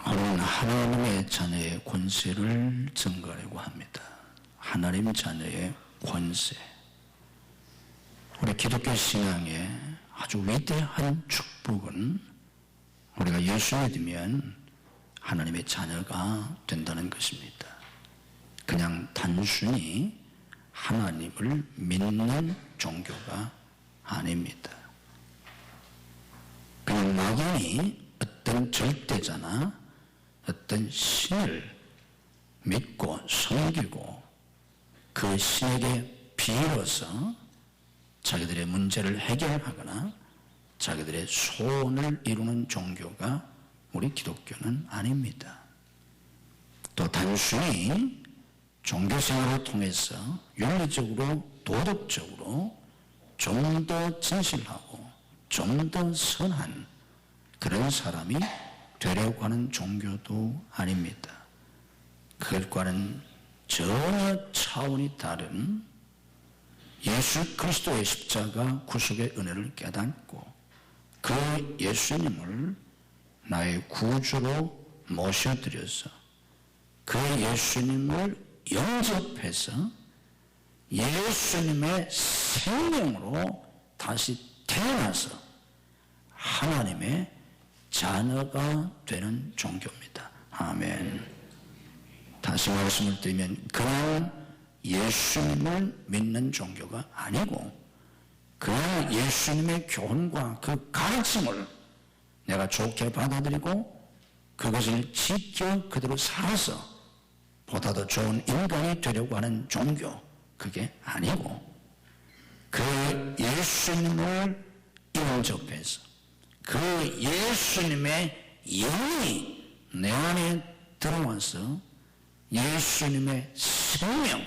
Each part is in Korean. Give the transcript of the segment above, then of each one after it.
바로는 하나님의 자녀의 권세를 증거하려고 합니다. 하나님 자녀의 권세. 우리 기독교 신앙의 아주 위대한 축복은 우리가 예수 믿으면 하나님의 자녀가 된다는 것입니다. 그냥 단순히 하나님을 믿는 종교가 아닙니다. 그냥 막연히 어떤 절대자나 어떤 신을 믿고 섬기고 그 신에게 빌어서 자기들의 문제를 해결하거나 자기들의 소원을 이루는 종교가 우리 기독교는 아닙니다. 또 단순히 종교생활을 통해서 윤리적으로 도덕적으로 좀 더 진실하고 좀 더 선한 그런 사람이 되려고 하는 종교도 아닙니다. 그것과는 전혀 차원이 다른 예수 그리스도의 십자가 구속의 은혜를 깨닫고 그 예수님을 나의 구주로 모셔드려서 그 예수님을 영접해서 예수님의 생명으로 다시 태어나서 하나님의 자녀가 되는 종교입니다. 아멘. 다시 말씀을 드리면 그냥 예수님을 믿는 종교가 아니고 그냥 예수님의 교훈과 그 가르침을 내가 좋게 받아들이고 그것을 지켜 그대로 살아서 보다 더 좋은 인간이 되려고 하는 종교, 그게 아니고 그 예수님을 영접해서 그 예수님의 영이 내 안에 들어와서 예수님의 생명,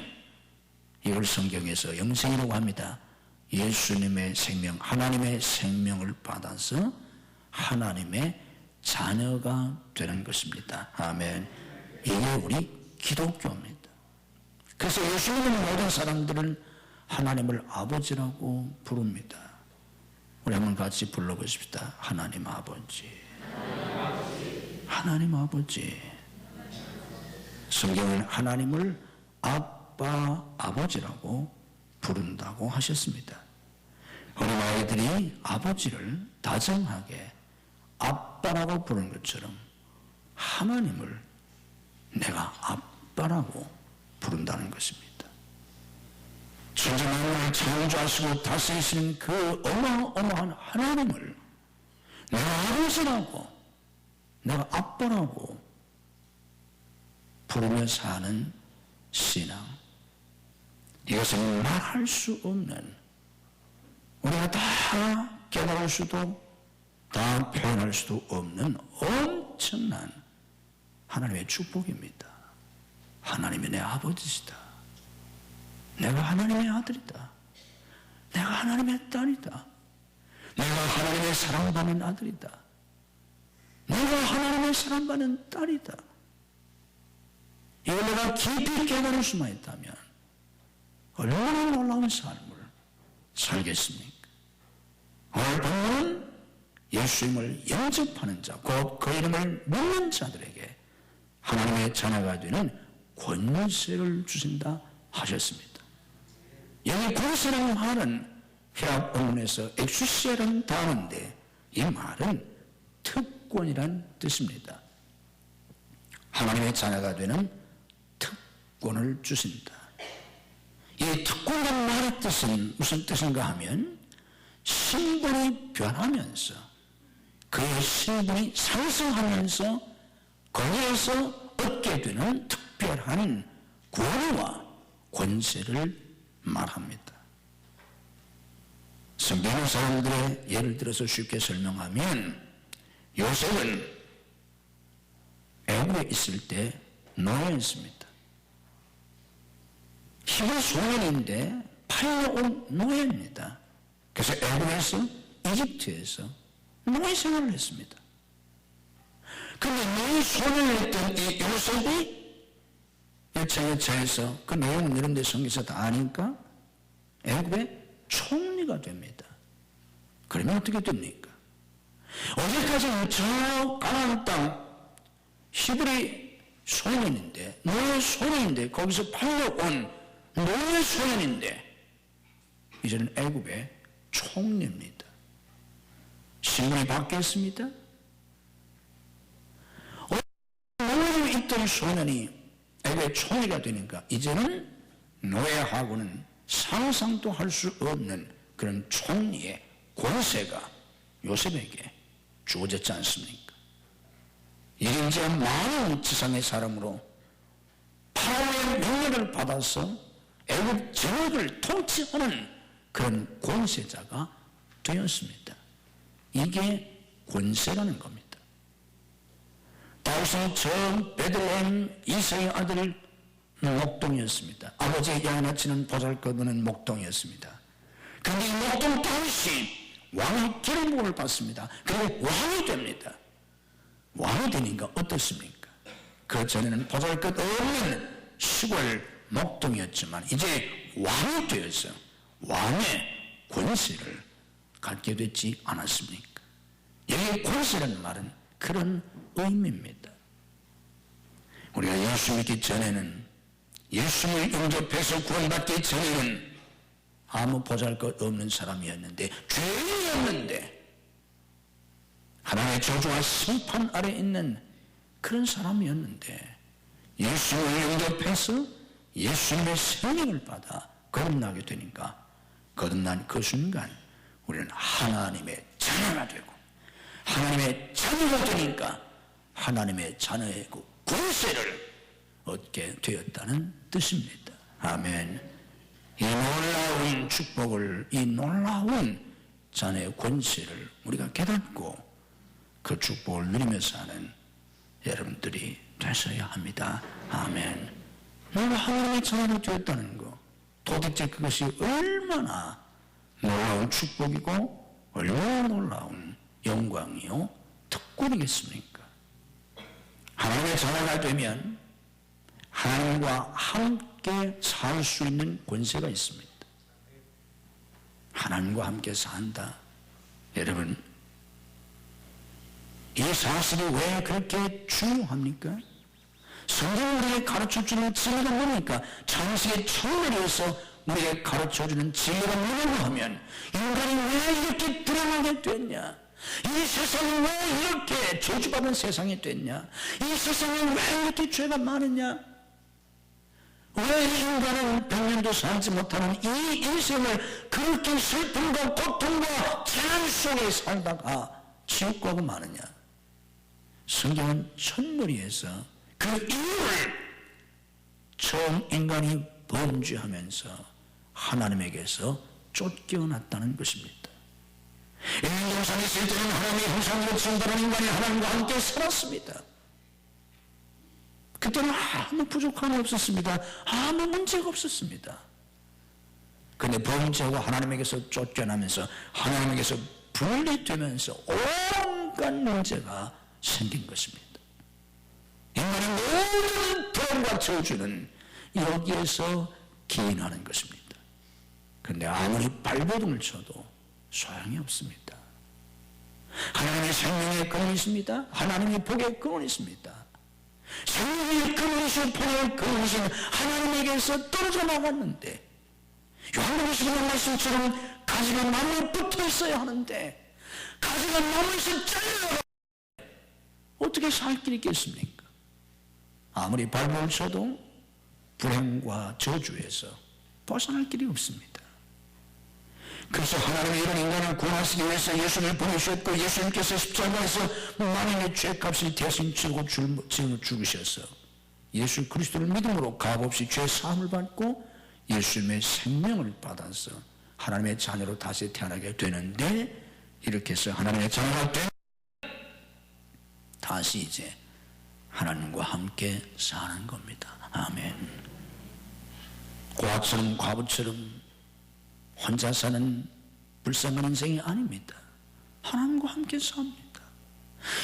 이걸 성경에서 영생이라고 합니다. 예수님의 생명, 하나님의 생명을 받아서 하나님의 자녀가 되는 것입니다. 아멘. 이게 우리 기독교입니다. 그래서 예수 믿는 모든 사람들은 하나님을 아버지라고 부릅니다. 우리 한번 같이 불러보십시다. 하나님 아버지. 하나님 아버지. 성경은 하나님을 아빠, 아버지라고 부른다고 하셨습니다. 우리 아이들이 아버지를 다정하게 아빠라고 부르는 것처럼 하나님을 내가 아빠라고 부른다는 것입니다. 천지만물을 창조하시고 다스리시는 그 어마어마한 하나님을 내가 아버지라고, 내가 아빠라고 부르며 사는 신앙, 이것은 말할 수 없는, 우리가 다 깨달을 수도 다 표현할 수도 없는 엄청난 하나님의 축복입니다. 하나님이 내 아버지시다. 내가 하나님의 아들이다. 내가 하나님의 딸이다. 내가 하나님의 사랑받는 아들이다. 내가 하나님의 사랑받는 딸이다. 이걸 내가 깊이 깨달을 수만 있다면 얼마나 놀라운 삶을 살겠습니까? 오늘 본문은 예수님을 영접하는 자, 곧 그 이름을 믿는 자들에게 하나님의 자녀가 되는 권세를 주신다 하셨습니다. 여기 권세라는 말은 히랍 원문에서 엑수시아라는 단어인데 이 말은 특권이란 뜻입니다. 하나님의 자녀가 되는 특권을 주신다. 이 특권이라는 말의 뜻은 무슨 뜻인가 하면 신분이 변하면서 그의 신분이 상승하면서 거기에서 얻게 되는 특별한 권위와 권세를 말합니다. 성경의 사람들의 예를 들어서 쉽게 설명하면 요셉은 애굽에 있을 때 노예였습니다. 힘은 소년인데 팔려온 노예입니다. 그래서 애굽에서 이집트에서 노예 생활을 했습니다. 그런데 노예 소년을 했던 이 요셉이 여차여차해서 그 내용은 이런 데 성경에서 다 아니까 애굽의 총리가 됩니다. 그러면 어떻게 됩니까? 어제까지는 저 가나안 땅 히브리 소년인데, 노예 소년인데, 거기서 팔려온 노예 소년인데 이제는 애굽의 총리입니다. 신분이 바뀌었습니다. 노예로 있던 소년이 애굽의 총리가 되니까 이제는 노예하고는 상상도 할 수 없는 그런 총리의 권세가 요셉에게 주어졌지 않습니까? 이제 많은 지상의 사람으로 파라오의 명령을 받아서 애굽 전역을 통치하는 그런 권세자가 되었습니다. 이게 권세라는 겁니다. 다윗은 전 베들레헴 이사의 아들 목동이었습니다. 아버지의 양아치는 보잘것없는 목동이었습니다. 그런데 이 목동 다윗이 왕의 기름부음을 받습니다. 그리고 왕이 됩니다. 왕이 되니까 어떻습니까? 그 전에는 보잘것없는 시골 목동이었지만 이제 왕이 되어서 왕의 권세를 갖게 됐지 않았습니까? 여기 권세라는 말은 그런 의미입니다. 우리가 예수 믿기 전에는, 예수를 영접해서 구원받기 전에는 아무 보잘것없는 사람이었는데, 죄인이었는데, 하나님의 저주와 심판 아래 있는 그런 사람이었는데, 예수를 영접해서 예수님의 생명을 받아 거듭나게 되니까, 거듭난 그 순간 우리는 하나님의 자녀가 되고, 하나님의 자녀가 되니까 하나님의 자녀의 그 권세를 얻게 되었다는 뜻입니다. 아멘. 이 놀라운 축복을, 이 놀라운 자녀의 권세를 우리가 깨닫고 그 축복을 누리며 사는 여러분들이 되셔야 합니다. 아멘. 내가 하나님의 자녀가 되었다는 거, 도대체 그것이 얼마나 놀라운 축복이고 얼마나 놀라운 영광이요 특권이겠습니까? 하나님의 자녀가 되면 하나님과 함께 살 수 있는 권세가 있습니다. 하나님과 함께 산다. 여러분, 이 사실이 왜 그렇게 중요합니까? 성경이 우리에게 가르쳐주는 진리가 뭡니까? 창세기 첫날에서 우리에게 가르쳐주는 진리가 뭐냐고 하면, 인간이 왜 이렇게 드러나게 됐냐? 이 세상이 왜 이렇게 저주받은 세상이 됐냐? 이 세상에 왜 이렇게 죄가 많으냐? 왜 인간은 100년도 살지 못하는 이 인생을 그렇게 슬픔과 고통과 재난 속에 살다가 지옥 가고 마느냐? 성경은 첫머리에서 그 이유를 처음 인간이 범죄하면서 하나님에게서 쫓겨났다는 것입니다. 에덴 동산에 있을 때는 하나님의 형상으로 지음받은 인간이 하나님과 함께 살았습니다. 그때는 아무 부족함이 없었습니다. 아무 문제가 없었습니다. 그런데 범죄하고 하나님에게서 쫓겨나면서 하나님에게서 분리되면서 온갖 문제가 생긴 것입니다. 인간의 모든 불안과 저주는 여기에서 기인하는 것입니다. 그런데 아무리 발버둥을 쳐도 소용이 없습니다. 하나님의 생명의 근원이 있습니다. 하나님의 복의 근원이 있습니다. 생명의 근원이신 복의 근원이신 하나님에게서 떨어져 나갔는데, 요한복음 말씀처럼 가지가 나무에 붙어 있어야 하는데 가지가 나무에서 잘려나가 어떻게 살 길이 있겠습니까? 아무리 발버둥을 쳐도 불행과 저주에서 벗어날 길이 없습니다. 그래서 하나님이 이런 인간을 구원하시기 위해서 예수님을 보내주셨고, 예수님께서 십자가에서 만인의 죄값을 대신 치고 죽으셔서 예수 그리스도를 믿음으로 값없이 죄 사함을 받고 예수님의 생명을 받아서 하나님의 자녀로 다시 태어나게 되는데, 이렇게 해서 하나님의 자녀가 되면 다시 이제 하나님과 함께 사는 겁니다. 아멘. 고아처럼 과부처럼 혼자 사는 불쌍한 인생이 아닙니다. 하나님과 함께 삽니다.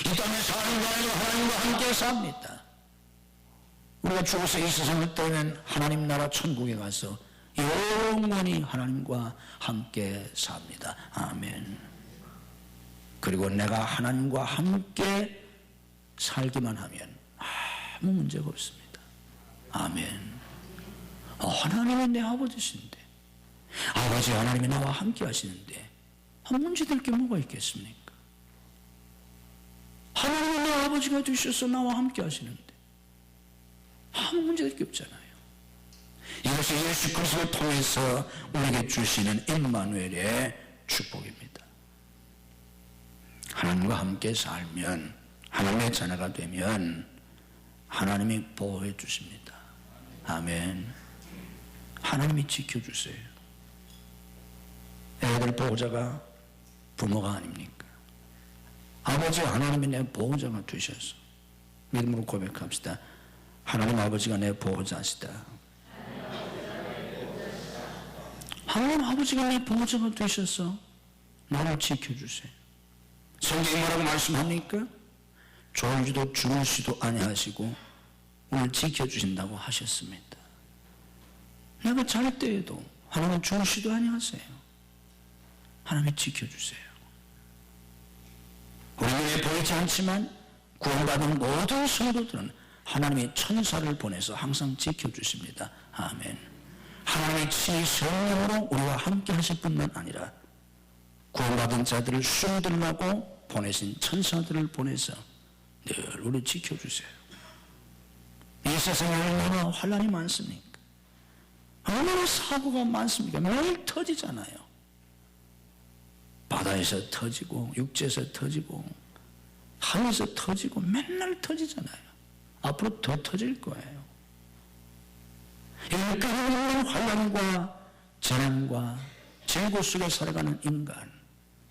이 땅에 사는 거 아니고 하나님과 함께 삽니다. 우리가 죽어서 이 세상을 떠나면 하나님 나라 천국에 가서 영원히 하나님과 함께 삽니다. 아멘. 그리고 내가 하나님과 함께 살기만 하면 아무 문제가 없습니다. 아멘. 하나님이 내 아버지신데, 아버지 하나님이 나와 함께 하시는데 문제될 게 뭐가 있겠습니까? 하나님이 내 아버지가 되셔서 나와 함께 하시는데 아무 문제될 게 없잖아요. 이것이 예수 그리스도를 통해서 우리에게 주시는 임마누엘의 축복입니다. 하나님과 함께 살면, 하나님의 자녀가 되면 하나님이 보호해 주십니다. 아멘. 하나님이 지켜주세요. 애들 보호자가 부모가 아닙니까? 아버지 하나님이 내 보호자가 되셔서 믿음으로 고백합시다. 하나님 아버지가 내 보호자시다. 하나님 아버지가 내 보호자가 되셔서 나를 지켜주세요. 성경이 뭐라고 말씀합니까? 졸지도 주무시도 아니하시고 오늘 지켜주신다고 하셨습니다. 내가 잘 때에도 하나님 주무시도 아니하세요. 하나님이 지켜주세요. 우리 눈에 보이지 않지만 구원받은 모든 성도들은 하나님의 천사를 보내서 항상 지켜주십니다. 아멘. 하나님의 친히 성령으로 우리와 함께 하실 뿐만 아니라 구원받은 자들을 숨들라고 보내신 천사들을 보내서 늘 우리 지켜주세요. 이 세상에 얼마나 환난이 많습니까? 얼마나 사고가 많습니까? 매일 터지잖아요. 바다에서 터지고 육지에서 터지고 하늘에서 터지고 맨날 터지잖아요. 앞으로 더 터질 거예요. 이런 끊임없는 환난과 재난과 재고 속에 살아가는 인간,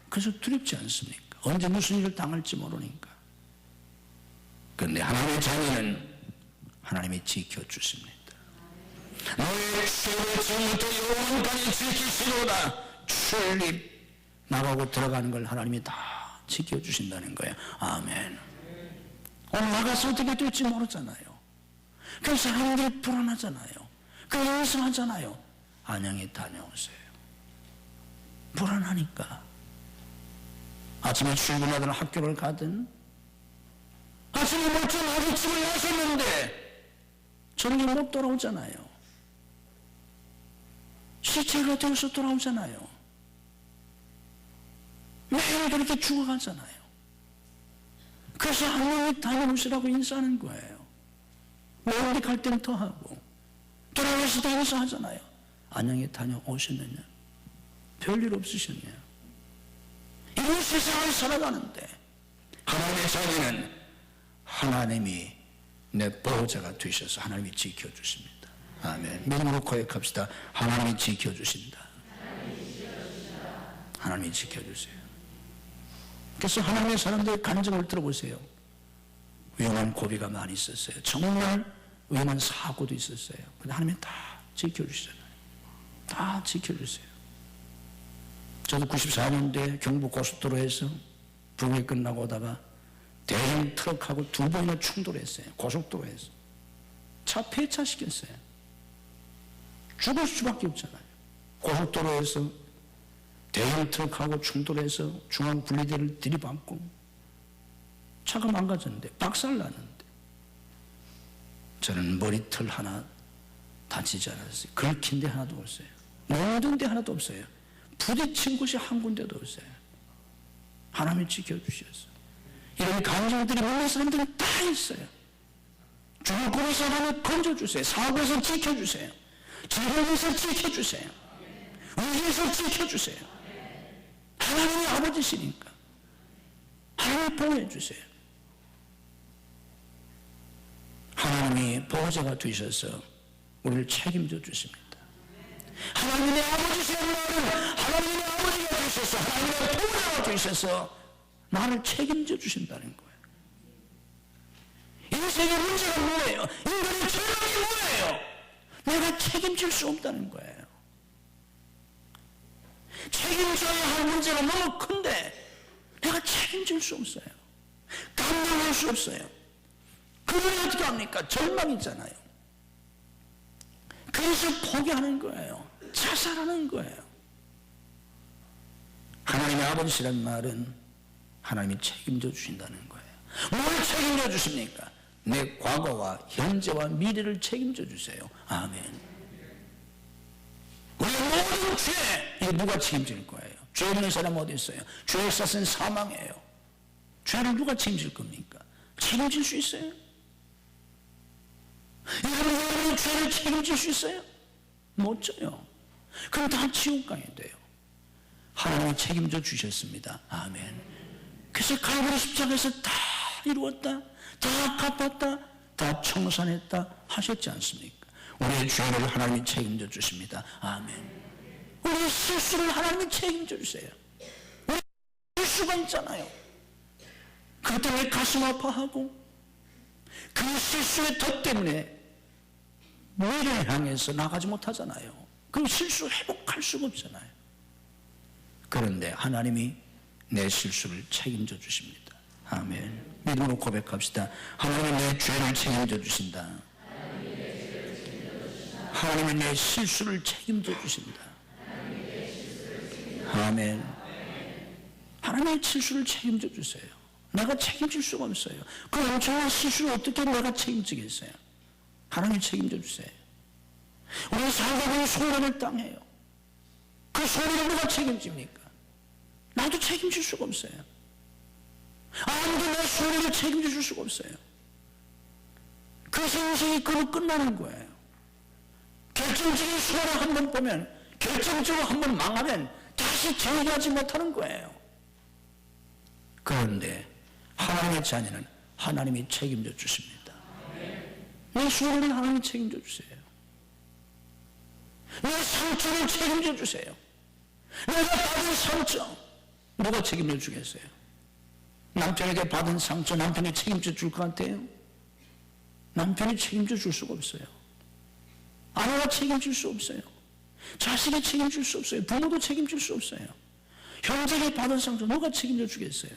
그래서 두렵지 않습니까? 언제 무슨 일을 당할지 모르니까. 그런데 하나님의 자녀는 하나님이 지켜주십니다. 너의 죄를 지금부터 영원까지 지키시로다. 출입 나가고 들어가는 걸 하나님이 다 지켜주신다는 거예요. 아멘. 오늘 나가서 어떻게 될지 모르잖아요. 그래서 사람들이 불안하잖아요. 그래서 하잖아요. 안양에 다녀오세요. 불안하니까. 아침에 출근하든 학교를 가든 아침에 멀쩡 아버집을 나섰는데 저녁에 못 돌아오잖아요. 시체가 되어서 돌아오잖아요. 매일 그렇게 죽어가잖아요. 그래서 안녕히 다녀오시라고 인사하는 거예요. 어디 갈 때는 더 하고 돌아와서 더 인사하잖아요. 안녕히 다녀오셨느냐? 별일 없으셨냐? 이런 세상을 살아가는데 하나님의 자녀는 하나님이 내 보호자가 되셔서 하나님이 지켜주십니다. 아멘. 믿음으로 고백합시다. 하나님이 지켜주신다. 하나님이 지켜주세요. 그래서 하나님의 사람들의 간증을 들어보세요. 위험한 고비가 많이 있었어요. 정말 위험한 사고도 있었어요. 근데 하나님이 다 지켜주시잖아요. 다 지켜주세요. 저도 94년도에 경부 고속도로에서 부흥이 끝나고 오다가 대형 트럭하고 2번이나 충돌했어요. 고속도로에서. 차 폐차시켰어요. 죽을 수밖에 없잖아요. 고속도로에서 대형 트럭하고 충돌해서 중앙 분리대를 들이받고 차가 망가졌는데 박살났는데 저는 머리털 하나 다치지 않았어요. 긁힌 데 하나도 없어요. 모든 데 하나도 없어요. 부딪힌 곳이 한 군데도 없어요. 하나님이 지켜주셨어요. 이런 감정들이 모든 사람들은 다 있어요. 죽을 곳에서 하나님 건져주세요. 사고에서 지켜주세요. 재난에서 지켜주세요. 위기에서 지켜주세요. 하나님이 아버지시니까 하나님이 보호해 주세요. 하나님이 보호자가 되셔서 우리를 책임져 주십니다. 하나님의 아버지시라는 말은 하나님의 아버지가 되셔서 하나님의 보호자가 되셔서 나를 책임져 주신다는 거예요. 인생의 문제가 뭐예요? 인간의 죄악이 뭐예요? 내가 책임질 수 없다는 거예요. 책임져야 할 문제가 너무 큰데 내가 책임질 수 없어요. 감당할 수 없어요. 그분이 어떻게 합니까? 절망이잖아요. 그래서 포기하는 거예요. 자살하는 거예요. 하나님의 아버지시라는 말은 하나님이 책임져 주신다는 거예요. 뭘 책임져 주십니까? 내 과거와 현재와 미래를 책임져 주세요. 아멘. 우리 모든 죄, 이거 누가 책임질 거예요? 죄 없는 사람 어디 있어요? 죄의 싹은 사망이에요. 죄를 누가 책임질 겁니까? 책임질 수 있어요? 여러분 죄를 책임질 수 있어요? 못 져요. 그럼 다 지옥 가야 돼요. 하나님이 책임져 주셨습니다. 아멘. 그래서 갈보리 십자가에서 다 이루었다, 다 갚았다, 다 청산했다 하셨지 않습니까? 우리의 죄를 하나님이 책임져 주십니다. 아멘. 우리의 실수를 하나님이 책임져 주세요. 우리 실수가 있잖아요. 그것 때문에 가슴 아파하고 그 실수의 덫 때문에 미래를 향해서 나가지 못하잖아요. 그럼 실수 회복할 수가 없잖아요. 그런데 하나님이 내 실수를 책임져 주십니다. 아멘. 믿음으로 고백합시다. 하나님은 내 죄를 책임져 주신다. 하나님은 내 실수를 책임져 주신다. 아멘. 하나님의 실수를 책임져 주세요. 내가 책임질 수가 없어요. 그 엄청난 실수를 어떻게 내가 책임지겠어요? 하나님 책임져 주세요. 우리 살다 보니 소란을 당해요. 그 소리를 누가 책임집니까? 나도 책임질 수가 없어요. 아무도 내 소리를 책임져 줄 수가 없어요. 그래서 인생이 그로 끝나는 거예요. 결정적인 소리를 한번 보면, 결정적으로 한번 망하면 다시 재기하지 못하는 거예요. 그런데 하나님의 자녀는 하나님이 책임져 주십니다. 내 소리를 하나님이 책임져 주세요. 내 상처를 책임져 주세요. 내가 받은 상처 누가 책임져 주겠어요? 남편에게 받은 상처 남편이 책임져 줄 것 같아요? 남편이 책임져 줄 수가 없어요. 아내가 책임질 수 없어요. 자식이 책임질 수 없어요. 부모도 책임질 수 없어요. 형제에게 받은 상처 누가 책임져 주겠어요?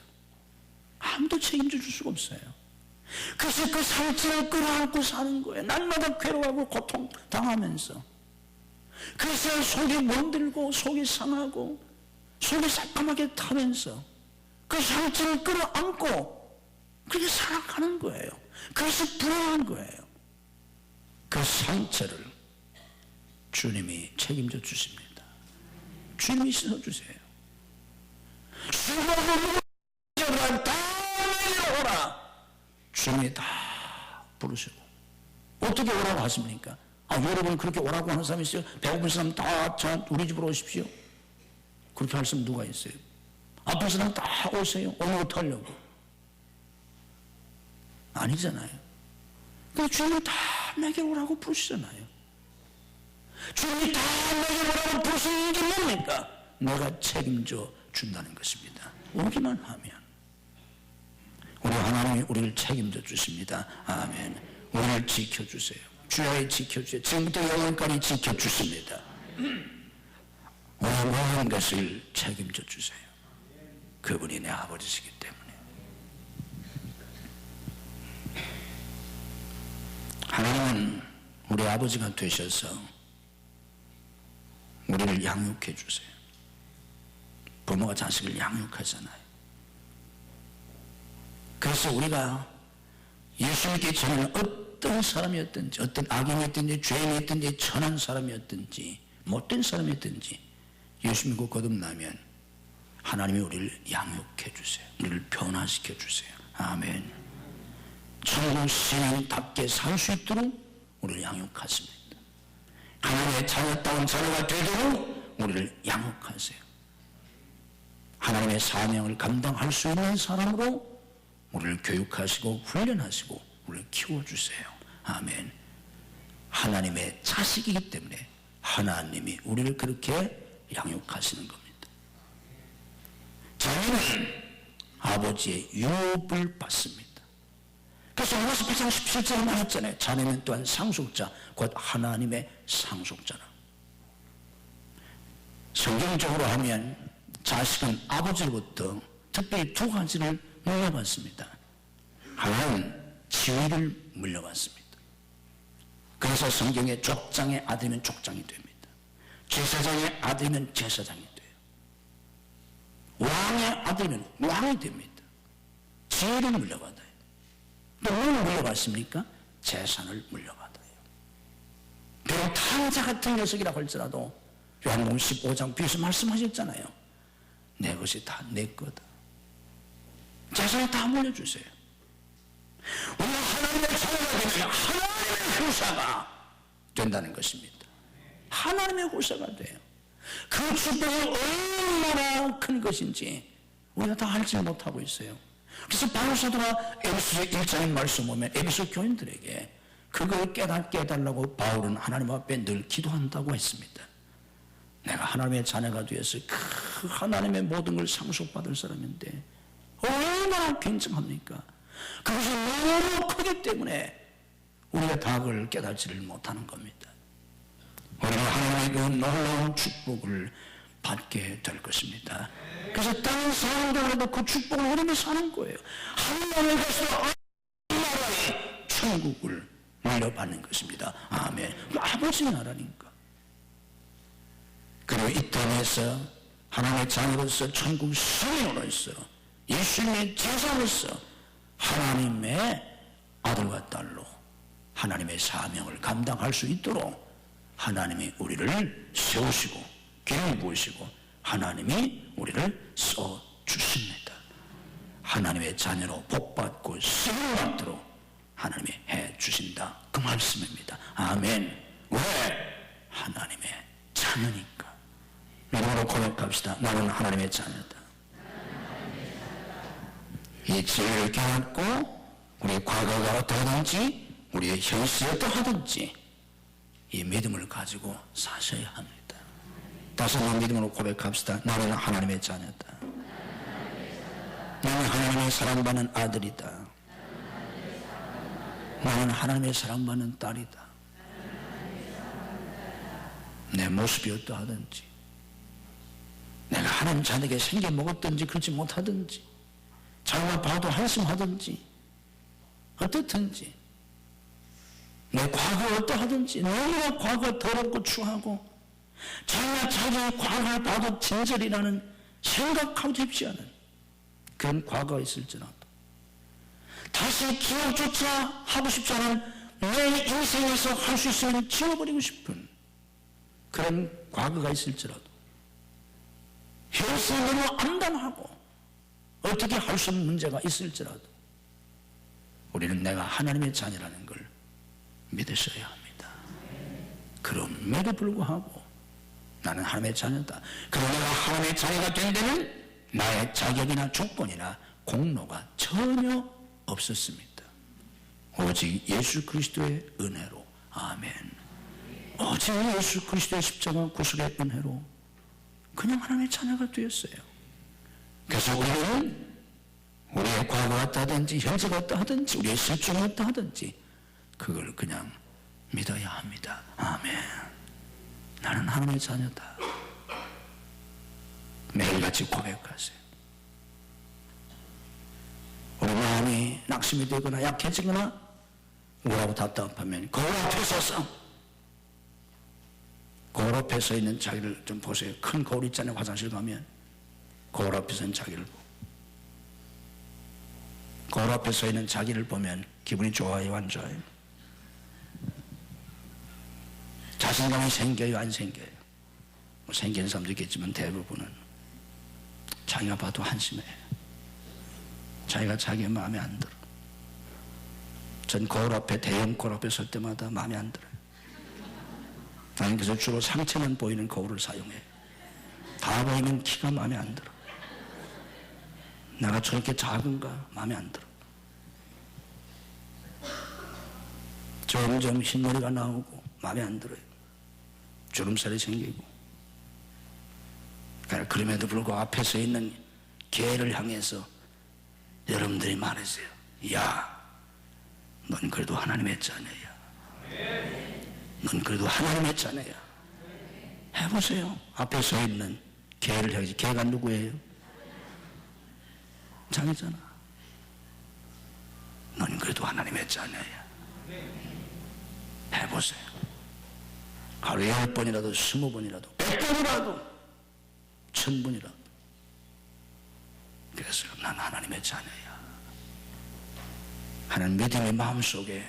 아무도 책임져 줄 수가 없어요. 그래서 그 상처를 끌어안고 사는 거예요. 날마다 괴로워하고 고통당하면서. 그래서 속이 멍들고 속이 상하고 속이 새까맣게 타면서 그 상처를 끌어안고 그렇게 살아가는 거예요. 그래서 불안한 거예요. 그 상처를 주님이 책임져 주십니다. 주님이 씻어주세요. 주님이 다 내려오라. 주님이 다 부르시고 어떻게 오라고 하십니까? 여러분 그렇게 오라고 하는 사람이 있어요? 배고픈 사람 다 우리 집으로 오십시오. 그렇게 할 사람 누가 있어요? 아픈 사람 다 오세요. 오늘 어떻게 하려고? 아니잖아요. 그러니까 주님이 다 내게 오라고 부르시잖아요. 주님이 다 내게 오라고 부르시는 게 뭡니까? 내가 책임져 준다는 것입니다. 오기만 하면. 우리 하나님이 우리를 책임져 주십니다. 아멘. 우리를 지켜주세요. 주여 지켜주세요. 지금부터 영원까지 지켜주십니다. 우리 모든 것을 책임져 주세요. 그분이 내 아버지시기 때문에. 하나님은 우리 아버지가 되셔서 우리를 양육해 주세요. 부모가 자식을 양육하잖아요. 그래서 우리가 예수 믿기 전에는 어떤 사람이었든지, 어떤 악인이었든지, 죄인이었든지, 천한 사람이었든지, 못된 사람이었든지 예수 믿고 거듭나면 하나님이 우리를 양육해 주세요. 우리를 변화시켜 주세요. 아멘. 천국 시민답게 살 수 있도록 우리를 양육하십니다. 하나님의 자녀다운 자녀가 되도록 우리를 양육하세요. 하나님의 사명을 감당할 수 있는 사람으로 우리를 교육하시고 훈련하시고 우리를 키워주세요. 아멘. 하나님의 자식이기 때문에 하나님이 우리를 그렇게 양육하시는 겁니다. 자녀는 아버지의 유업을 받습니다. 그래서 로마서 8장 17절에 말했잖아요. 자녀는 또한 상속자, 곧 하나님의 상속자라. 성경적으로 하면 자식은 아버지로부터 특별히 두 가지를 물려받습니다. 하나는 지위를 물려받습니다. 그래서 성경에 족장의 아들이면 족장이 됩니다. 제사장의 아들이면 제사장이 돼요. 왕의 아들이면 왕이 됩니다. 지위를 물려받아요. 또 뭘 물려받습니까? 재산을 물려받아요. 비록 탕자 같은 녀석이라고 할지라도 요한복음 15장 뒤에서 말씀하셨잖아요. 내 것이 다 내 거다. 재산을 다 물려주세요. 우리가 하나님의 자녀가 되면 하나님의 후사가 된다는 것입니다. 하나님의 후사가 돼요. 그 축복이 얼마나 큰 것인지 우리가 다 알지 못하고 있어요. 그래서 바울 사도가 에베소 1장의 말씀 보면 에베소 교인들에게 그걸 깨닫게 해달라고 바울은 하나님 앞에 늘 기도한다고 했습니다. 내가 하나님의 자녀가 되어서 그 하나님의 모든 걸 상속받을 사람인데 얼마나 굉장합니까? 그것이 너무 크기 때문에 우리가 다 그걸 깨닫지를 못하는 겁니다. 우리는 하나님의 그 놀라운 축복을 받게 될 것입니다. 그래서 다른 사람들도 그 축복을 우리는 사는 거예요. 하나님의 것으로 나라의 천국을 물려받는 것입니다. 아멘. 아버지 나라니까. 그리고 이 땅에서 하나님의 자녀로서 천국 성인으로서 예수님의 제자로서 하나님의 아들과 딸로 하나님의 사명을 감당할 수 있도록 하나님이 우리를 세우시고 기름 부으시고 하나님이 우리를 써주십니다. 하나님의 자녀로 복받고 쓰임을 받도록 하나님이 해주신다. 그 말씀입니다. 아멘. 왜? 하나님의 자녀니까. 믿음으로 고백합시다. 나는 하나님의 자녀다. 이 진리를 깨닫고 우리의 과거가 어떠하든지 우리의 현실이 어떠하든지 이 믿음을 가지고 사셔야 합니다. 다시 한번 믿음으로 고백합시다. 나는 하나님의 자녀다. 나는 하나님의 사랑받는 아들이다. 나는 하나님의 사랑받는 딸이다. 내 모습이 어떠하든지 내가 하나님 자녀에게 생겨 먹었든지 그렇지 못하든지 자기가 봐도 한심하든지 어떻든지 내 과거가 어떠하든지 너무나 과거가 더럽고 추하고 자기가 자기의 과거를 봐도 진절이라는 생각하고 싶지 않은 그런 과거가 있을지라도 다시 기억조차 하고 싶지 않은 내 인생에서 할 수 있으면 지워버리고 싶은 그런 과거가 있을지라도 현실이 너무 암담하고 어떻게 할 수 없는 문제가 있을지라도 우리는 내가 하나님의 자녀라는 걸 믿으셔야 합니다. 그럼에도 불구하고 나는 하나님의 자녀다. 그러나 내가 하나님의 자녀가 된 데는 나의 자격이나 조건이나 공로가 전혀 없었습니다. 오직 예수 그리스도의 은혜로. 아멘. 오직 예수 그리스도의 십자가 구속의 은혜로 그냥 하나님의 자녀가 되었어요. 그래서 우리는 우리의 과거가 어떠하든지 현재가 어떠하든지 우리의 실종이 어떠하든지 그걸 그냥 믿어야 합니다. 아멘. 나는 하나님의 자녀다. 매일같이 고백하세요. 우리 마음이 낙심이 되거나 약해지거나 우울하고 답답하면 거울 앞에 서서 거울 앞에 서 있는 자기를 좀 보세요. 큰 거울 있잖아요. 화장실 가면 거울 앞에 서 있는 자기를 보고 거울 앞에 서 있는 자기를 보면 기분이 좋아요, 안 좋아요? 자신감이 생겨요, 안 생겨요? 뭐 생기는 사람도 있겠지만 대부분은 자기가 봐도 한심해요. 자기가 자기 마음에 안 들어. 전 거울 앞에 대형 거울 앞에 설 때마다 마음에 안 들어요. 나는 그래서 주로 상체만 보이는 거울을 사용해요. 다 보이는 키가 마음에 안 들어. 내가 저렇게 작은가 마음에 안 들어. 점점 흰머리가 나오고 마음에 안 들어요. 주름살이 생기고. 그럼에도 불구하고 앞에 서 있는 개를 향해서 여러분들이 말했어요. 야, 넌 그래도 하나님의 자녀야. 넌 그래도 하나님의 자녀야. 해보세요. 앞에 서 있는 개를 향해서. 개가 누구예요? 자기잖아. 넌 그래도 하나님의 자녀야. 해보세요. 하루에 10번이라도 20번이라도 100번이라도 1000번이라도. 그래서 난 하나님의 자녀야. 하는 믿음의 마음속에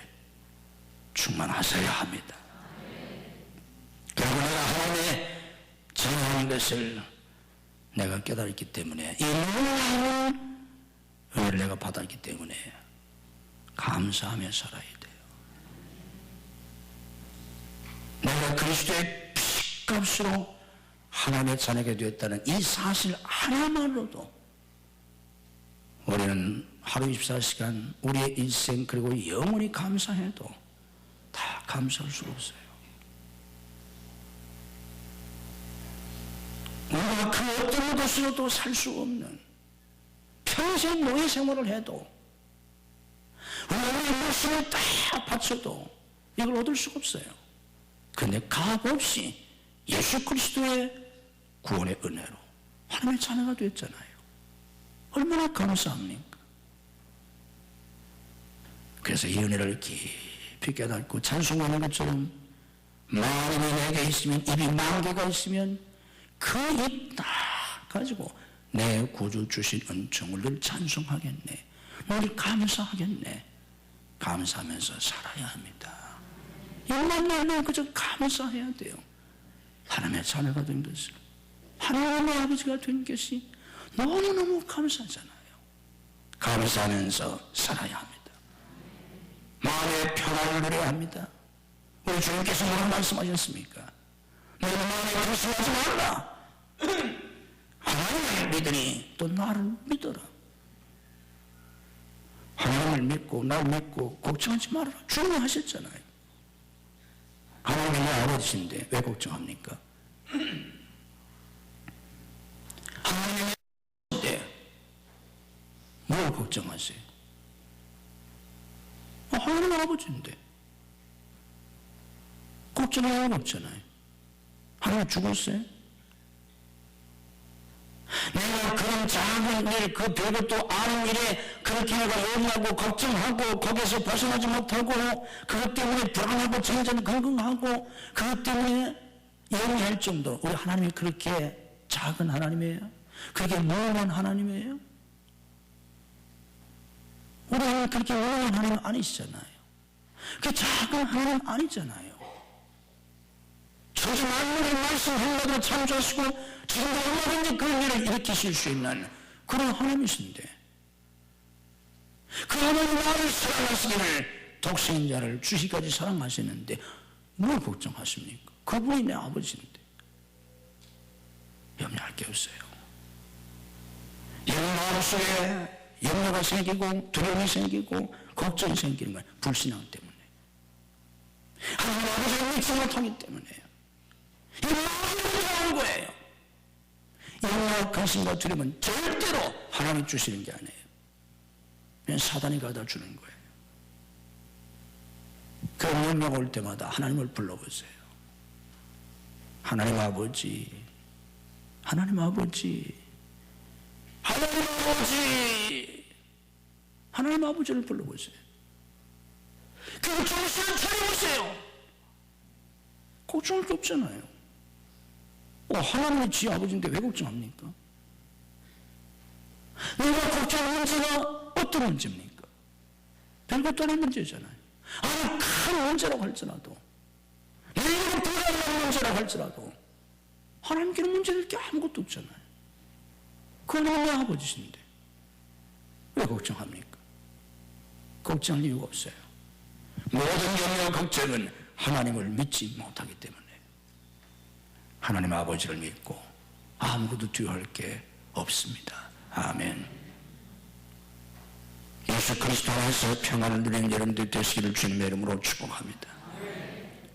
충만하셔야 합니다. 그리고 내가 하나님의 전하는 것을 내가 깨달았기 때문에 이 놀라운 은혜를 내가 받았기 때문에 감사하며 살아야 돼요. 내가 그리스도의 피값으로 하나님의 자녀가 되었다는 이 사실 하나만으로도 우리는 하루 24시간 우리의 일생 그리고 영원히 감사해도 다 감사할 수가 없어요. 우리가 그 어떤 것으로도 살 수 없는 평생 노예 생활을 해도 우리의 목숨을 다 바쳐도 이걸 얻을 수가 없어요. 그런데 값없이 예수 그리스도의 구원의 은혜로 하나님의 자녀가 됐잖아요. 얼마나 감사합니까? 그래서 이 은혜를 깊이 깨닫고 찬송하는 것처럼 마음이 내게 있으면 입이 만 개가 있으면 그 입 다 가지고 내 구주 주신 은총을 늘 찬송하겠네, 늘 감사하겠네. 감사하면서 살아야 합니다. 이만 날로 그저 감사해야 돼요. 하나님의 자녀가 된 것을, 하나님의 아버지가 된 것이 너무너무 감사하잖아요. 감사하면서 살아야 합니다. 마음의 평안을 누려야 합니다. 우리 주님께서 뭐라고 말씀하셨습니까? 너는 마음에 조심하지 말라. 하나님을 믿으니 또 나를 믿어라. 하나님을 믿고 나를 믿고 걱정하지 말아라. 주님이 하셨잖아요. 하나님이 내 아버지인데 왜 걱정합니까? 하나님의 아버지인데 뭘 걱정하세요? 하나님의 아버지인데 걱정할 건 없잖아요. 하나님 죽었어요? 내가 그런 작은 일, 그 별것도 아는 일에 그렇게 내가 염려하고 걱정하고 거기서 벗어나지 못하고 그것 때문에 불안하고 전전긍긍하고 그것 때문에 염려할 정도. 우리 하나님이 그렇게 작은 하나님이에요? 그렇게 무능한 하나님이에요? 우리 하나님 그렇게 무능한 하나님 아니시잖아요. 그 작은 하나님 아니잖아요. 천지 만물의 말씀 한마디로 창조하시고 지금도 얼마든지 그런 일을 일으키실 수 있는 그런 하나님이신데 그 하나님 나를 사랑하시기를 독생인 자를 주시까지 사랑하시는데 뭘 걱정하십니까? 그분이 내 아버지인데 염려할 게 없어요. 이런 마음속에 염려가 생기고 두려움이 생기고 걱정이 생기는 건 불신앙 때문에 하나님 아버지를 믿지 못하기 때문에요. 이 마음이 나온 거예요. 염려, 근심과 두려움은 절대로 하나님이 주시는 게 아니에요. 그냥 사단이 가다 주는 거예요. 그런 염려가 올 때마다 하나님을 불러보세요. 하나님 아버지, 하나님 아버지, 하나님 아버지, 하나님 아버지를 불러보세요. 그리고 정신을 차려보세요. 걱정할 게 없잖아요. 하나님이 지 아버지인데 왜 걱정합니까? 내가 걱정할 문제가 어떤 문제입니까? 별것도 아닌 문제잖아요. 아니 큰 문제라고 할지라도 내가 불가능한 문제라고 할지라도 하나님께는 문제될 게 아무것도 없잖아요. 그건 내 아버지신데 왜 걱정합니까? 걱정할 이유가 없어요. 모든 염려 걱정은 하나님을 믿지 못하기 때문에 하나님 아버지를 믿고 아무것도 두려워할 게 없습니다. 아멘. 예수 그리스도 안에서 평안을 누리는 여러분들 되시기를 주님의 이름으로 축복합니다.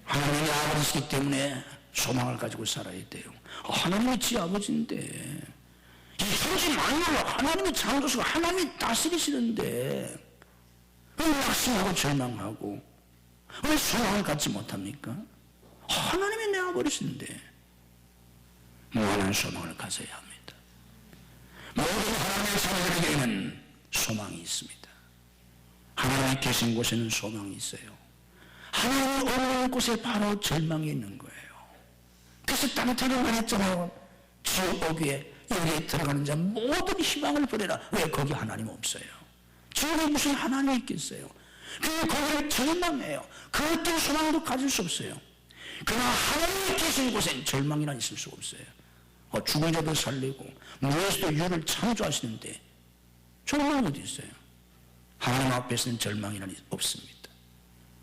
하나님이 아버지이기 때문에 소망을 가지고 살아야 돼요. 하나님이 지 아버지인데 이 천지 만물을 하나님이 창조시고 하나님이 다스리시는데 왜 낙심하고 절망하고 왜 소망을 갖지 못합니까? 하나님이 내 아버지신데 무한한 소망을 가져야 합니다. 모든 하나님의 자녀들에게는 소망이 있습니다. 하나님이 계신 곳에는 소망이 있어요. 하나님이 없는 곳에 바로 절망이 있는 거예요. 그래서 따뜻하게 말했잖아요. 지옥 오기에 여기에 들어가는 자 모든 희망을 버려라. 왜 거기 하나님 없어요? 지옥에 무슨 하나님이 있겠어요? 그냥 거기를 절망해요. 그 어떤 소망도 가질 수 없어요. 그러나 하나님이 계신 곳엔 절망이나 있을 수가 없어요. 죽은 자도 살리고 무에서도 유를 창조하시는데 절망은 어디 있어요? 하나님 앞에서는 절망이란 없습니다.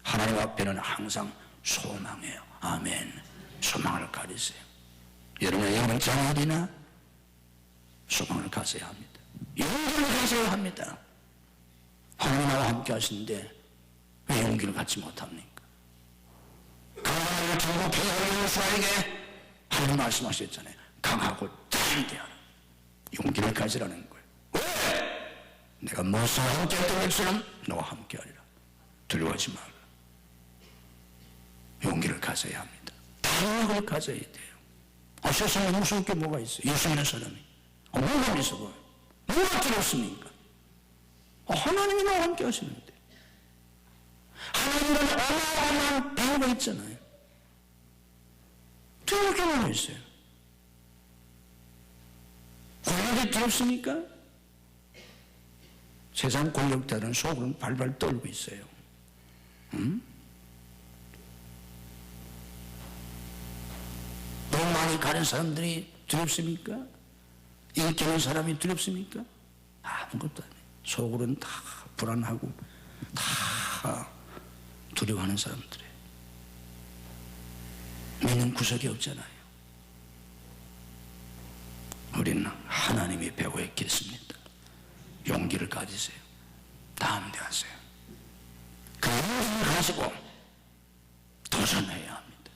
하나님 앞에는 항상 소망이에요. 아멘. 소망을 가지세요. 여러분의 영은 장애되나 소망을 가져야 합니다. 용기를 가져야 합니다. 하나님 나와 함께 하시는데 왜 용기를 갖지 못합니까? 강하고 정복해야 여호수아에게 하나님 말씀하셨잖아요. 강하고 담대하라. 용기를 가지라는 거예요. 왜? 내가 모세와 함께 했던 것처럼 너와 함께 하리라. 두려워하지 마라. 용기를 가져야 합니다. 당력을 가져야 돼요. 세상에 무서울 게 뭐가 있어요? 예수 믿는 사람이. 뭐가 무서워요? 뭐가 두렵습니까? 하나님이 나와 함께 하시는데. 하나님은 어마어마한 배우가 있잖아요. 두려울 게 뭐가 있어요? 권력이 두렵습니까? 세상 권력자들은 속으로 발발 떨고 있어요. 돈 많이 가는 사람들이 두렵습니까? 인기 있는 사람이 두렵습니까? 아무것도 아니에요. 속으로는 다 불안하고 다 두려워하는 사람들이에요. 믿는 구석이 없잖아요. 우리는 하나님이 배우했겠습니다. 용기를 가지세요. 담대하세요. 그 용기를 가지고 도전해야 합니다.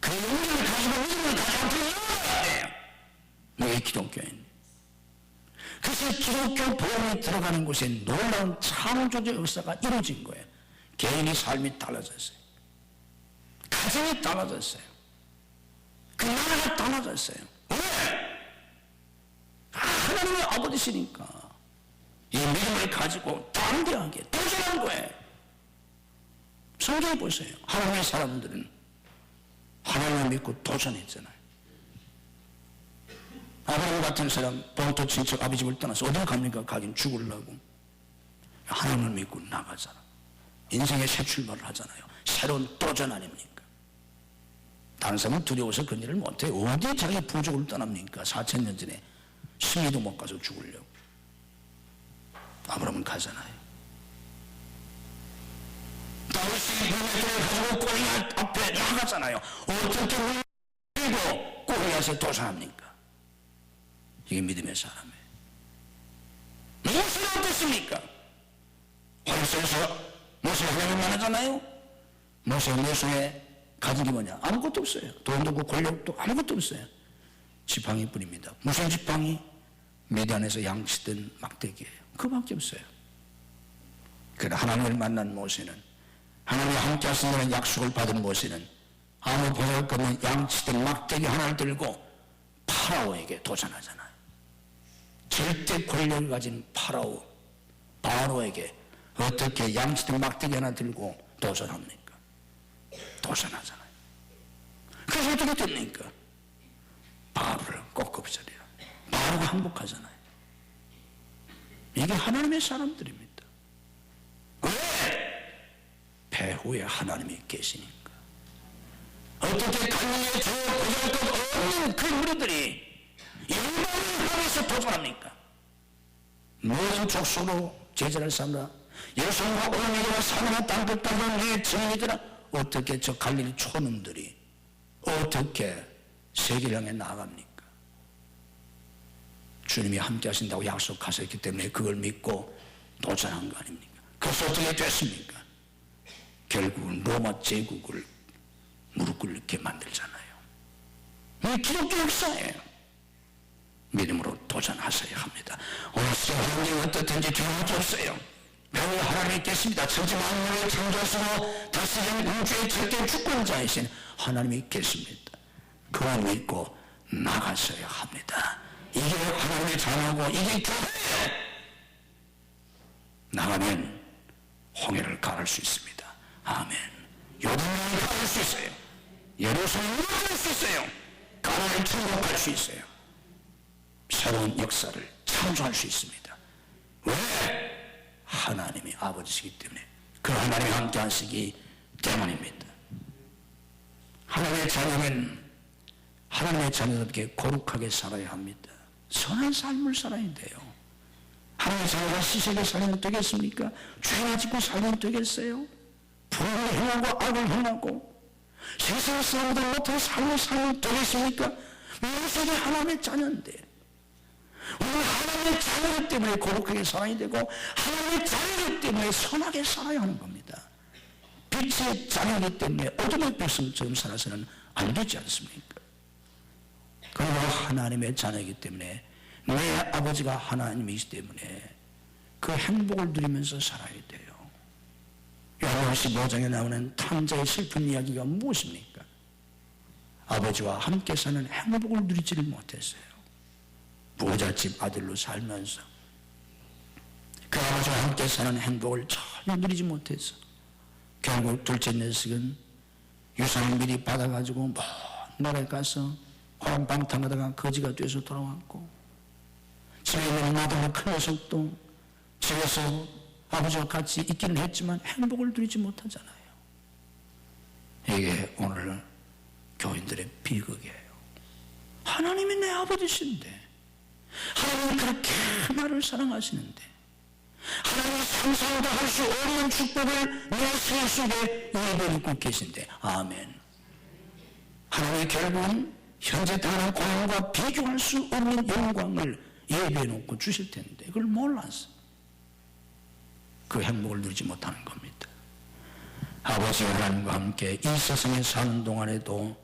그 용기를 가지고 믿음을 가지고 들어가야 돼요. 왜 기독교인? 그래서 기독교 복음이 들어가는 곳에 놀라운 창조적 역사가 이루어진 거예요. 개인의 삶이 달라졌어요. 가정이 달라졌어요. 그 나라가 달라졌어요. 왜? 하나님의 아버지시니까 이 믿음을 가지고 담대하게 도전한 거예요. 성경에 보세요. 하나님의 사람들은 하나님을 믿고 도전했잖아요. 아브라함 같은 사람 본토 친척 아버지 집을 떠나서 어딜 갑니까? 가긴 죽으려고. 하나님을 믿고 나가잖아. 인생의 새 출발을 하잖아요. 새로운 도전 아닙니까? 다른 사람은 두려워서 그 일을 못해요. 어디 자기 부족을 떠납니까? 4000년 전에 승리도 못 가서 죽으려고. 아브라함은 가잖아요. 다윗이 문제를 가지고 골리앗 앞에 나가잖아요. 어떻게 문을 들고 골리앗에 도전합니까? 이게 믿음의 사람이에요. 모세는 어땠습니까? 활성에서 모세 하나님 만나잖아요. 모세 손에 가진 게 뭐냐? 아무것도 없어요. 돈도 없고 권력도 아무것도 없어요. 지팡이뿐입니다. 무슨 지팡이? 미디안에서 양치던 막대기예요. 그밖에 없어요. 그러나 하나님을 만난 모세는, 하나님과 함께 하신다는 약속을 받은 모세는 아무 보잘것없는 양치던 막대기 하나를 들고 파라오에게 도전하잖아요. 절대 권력을 가진 바로에게 어떻게 양치던 막대기 하나 들고 도전합니까? 도전하잖아요. 그래서 어떻게 됩니까? 바로를 꼭 없애려요. 바로가 항복하잖아요. 이게 하나님의 사람들입니다. 왜? 배후에 하나님이 계시니까. 어떻게 강력의 저 보잘것 없는 그 무리들이 영광을 향해서 도전합니까? 모든 족속으로 제자를 삼라. 예루살렘과 올리기와 사마리아 땅 끝까지 내 증인이더라. 어떻게 저 갈릴리 촌놈들이 어떻게 세계를 향해 나아갑니까? 주님이 함께 하신다고 약속하셨기 때문에 그걸 믿고 도전한 거 아닙니까? 그래서 어떻게 됐습니까? 결국은 로마 제국을 무릎 꿇게 만들잖아요. 이 기독교 역사예요. 믿음으로 도전하셔야 합니다. 오늘 시간이 어떻든지 두려움이 없어요. 배우 하나님이 있겠습니다. 천지 만물을 창조하시고 다스리는 우주의 절대 주권자이신 하나님이 있겠습니다. 그걸 믿고 나가셔야 합니다. 이게 하나님의 자녀고 이게 교회예요. 나가면 홍해를 가를 수 있습니다. 아멘. 요단강을 가를 수 있어요. 예루살렘을 가를 수 있어요. 가나안을 천국할 수 있어요. 새로운 역사를 창조할 수 있습니다. 왜? 하나님이 아버지시기 때문에, 그 하나님이 함께 하시기 때문입니다. 하나님의 자녀는 하나님의 자녀답게 거룩하게 살아야 합니다. 선한 삶을 살아야 돼요. 하나님의 자녀가 시세게 살면 되겠습니까? 죄를 짓고 살면 되겠어요? 불을 행하고 악을 행하고 세상 사람들 못한 삶을 살면 되겠습니까? 무엇이 하나님의 자녀인데, 우리는 하나님의 자녀이기 때문에 거룩하게 살아야 되고, 하나님의 자녀이기 때문에 선하게 살아야 하는 겁니다. 빛의 자녀이기 때문에 어둠의 백성처럼 살아서는 안 되지 않습니까? 그리고 하나님의 자녀이기 때문에 내 아버지가 하나님이시기 때문에 그 행복을 누리면서 살아야 돼요. 요한복음 15장에 나오는 탐자의 슬픈 이야기가 무엇입니까? 아버지와 함께 사는 행복을 누리지를 못했어요. 부잣집 아들로 살면서 그 아버지와 함께 사는 행복을 전혀 누리지 못해서 결국 둘째 녀석은 유산을 미리 받아가지고 먼 나라에 가서 호랑방탕하다가 거지가 돼서 돌아왔고, 집에 있는 아들 큰 녀석도 집에서 아버지와 같이 있기는 했지만 행복을 누리지 못하잖아요. 이게 오늘 교인들의 비극이에요. 하나님이 내 아버지신데, 하나님이 그렇게 나를 사랑하시는데, 하나님이 상상도 할 수 없는 축복을 내 생활 속에 예배하고 계신데, 아멘. 하나님이 결국은 현재 당하는 고난과 비교할 수 없는 영광을 예배해놓고 주실 텐데 그걸 몰라서 그 행복을 누리지 못하는 겁니다. 아버지 하나님과 함께 이 세상에 사는 동안에도